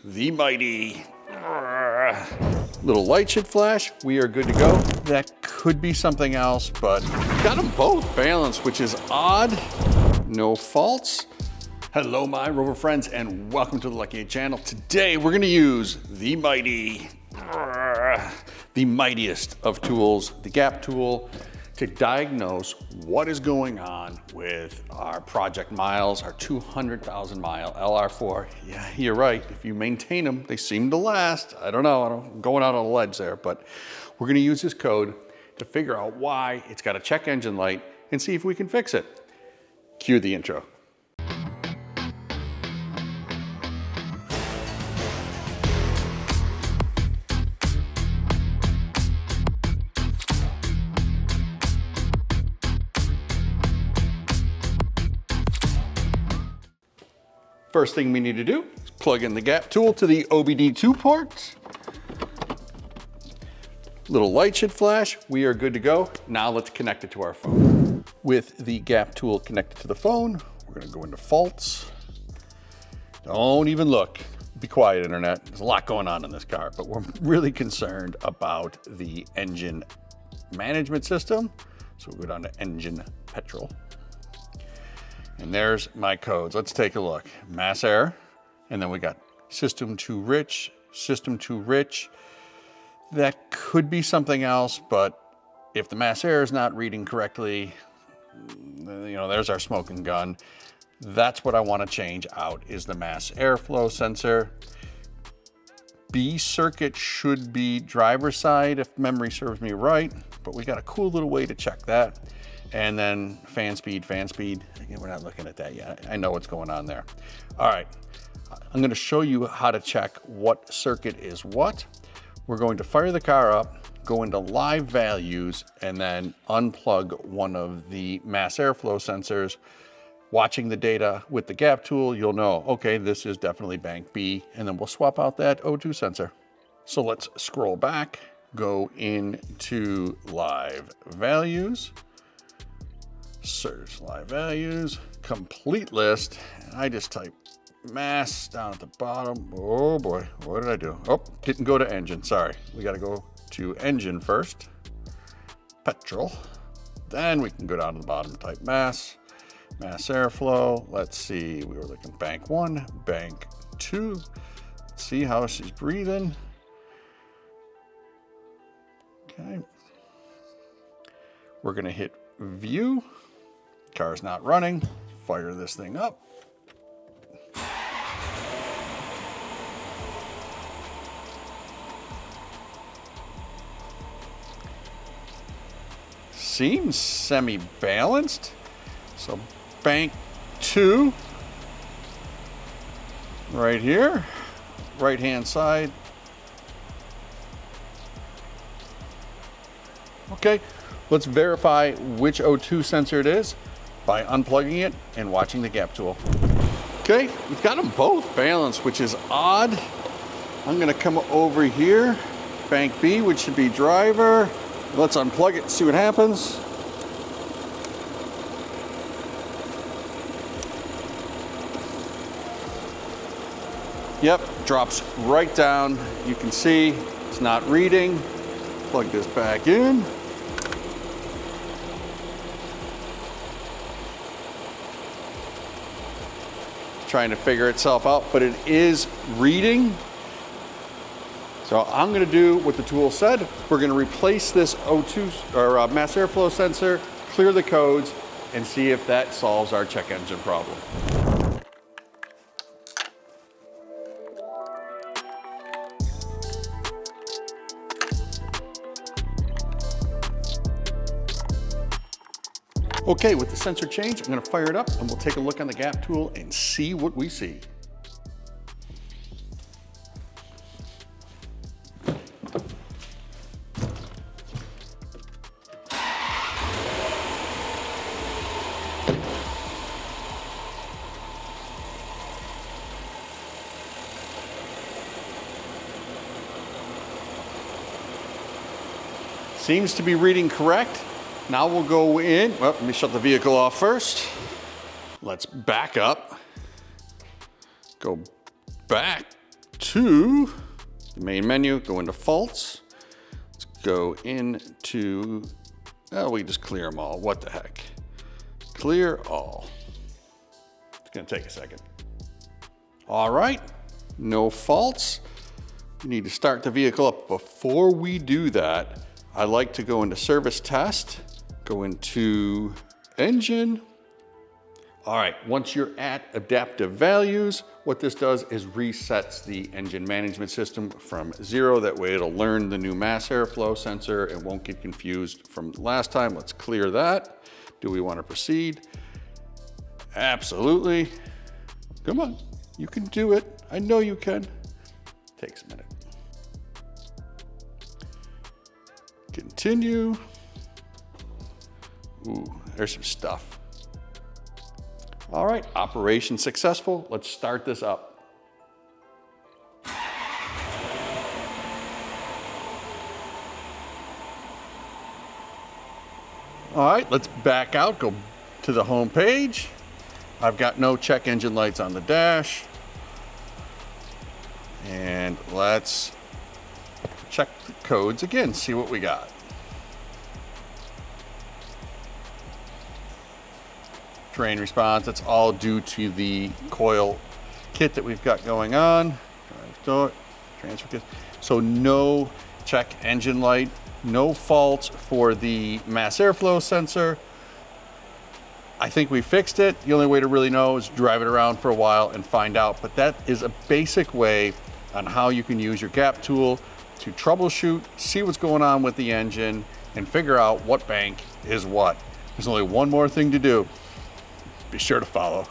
the mighty. Little light should flash. We are good to go. That could be something else, but got them both balanced, which is odd. No faults. Hello, my Rover friends, and welcome to the Lucky 8 channel. Today, we're gonna use the mightiest of tools, the GAP tool, to diagnose what is going on with our project miles, our 200,000 mile LR4. Yeah, you're right. If you maintain them, they seem to last. I don't know, I'm going out on a ledge there, but we're gonna use this code to figure out why it's got a check engine light and see if we can fix it. Cue the intro. First thing we need to do is plug in the GAP tool to the OBD2 port. Little light should flash. We are good to go. Now let's connect it to our phone. With the GAP tool connected to the phone, we're gonna go into faults. Don't even look. Be quiet, internet. There's a lot going on in this car, but we're really concerned about the engine management system. So we'll go down to engine petrol. And there's my codes. Let's take a look. Mass error, and then we got system too rich, system too rich. That could be something else, but if the mass error is not reading correctly, you know, there's our smoking gun. That's what I want to change out, is the mass airflow sensor. B circuit should be driver's side if memory serves me right, but we got a cool little way to check that. And then fan speed. Again, we're not looking at that yet. I know what's going on there. All right, I'm gonna show you how to check what circuit is what. We're going to fire the car up, go into live values, and then unplug one of the mass airflow sensors. Watching the data with the GAP tool, you'll know, okay, this is definitely bank B, and then we'll swap out that O2 sensor. So let's scroll back, go into live values, search live values, complete list, and I just type mass down at the bottom. Oh boy, what did I do? Oh, didn't go to engine, sorry. We gotta go to engine first, petrol, then we can go down to the bottom, type mass airflow. Let's see, we were looking bank 1, bank 2. Let's see how she's breathing. Okay. We're gonna hit view. Car's not running. Fire this thing up. Seems semi-balanced. So bank 2 right here, right hand side. Okay, let's verify which O2 sensor it is by unplugging it and watching the GAP tool. Okay, we've got them both balanced, which is odd. I'm gonna come over here, bank B, which should be driver. Let's unplug it and see what happens. Yep, drops right down. You can see it's not reading. Plug this back in. Trying to figure itself out, but it is reading. So I'm gonna do what the tool said. We're gonna replace this O2 or mass airflow sensor, clear the codes, and see if that solves our check engine problem. Okay, with the sensor change, I'm gonna fire it up and we'll take a look on the GAP tool and see what we see. Seems to be reading correct. Now we'll go in, well, let me shut the vehicle off first. Let's back up, go back to the main menu, go into faults. Let's go into, we just clear them all. What the heck? Clear all. It's gonna take a second. All right, no faults. You need to start the vehicle up. Before we do that, I like to go into service test, go into engine. All right, once you're at adaptive values, what this does is resets the engine management system from 0. That way it'll learn the new mass airflow sensor and won't get confused from last time. Let's clear that. Do we want to proceed? Absolutely. Come on, you can do it. I know you can. Takes a minute. Continue. Ooh, there's some stuff. All right, operation successful. Let's start this up. All right, let's back out, go to the home page. I've got no check engine lights on the dash. And let's check the codes again, see what we got. Terrain response, that's all due to the coil kit that we've got going on. Transfer kit. So no check engine light, no faults for the mass airflow sensor. I think we fixed it. The only way to really know is drive it around for a while and find out. But that is a basic way on how you can use your GAP tool to troubleshoot, see what's going on with the engine, and figure out what bank is what. There's only one more thing to do. Be sure to follow.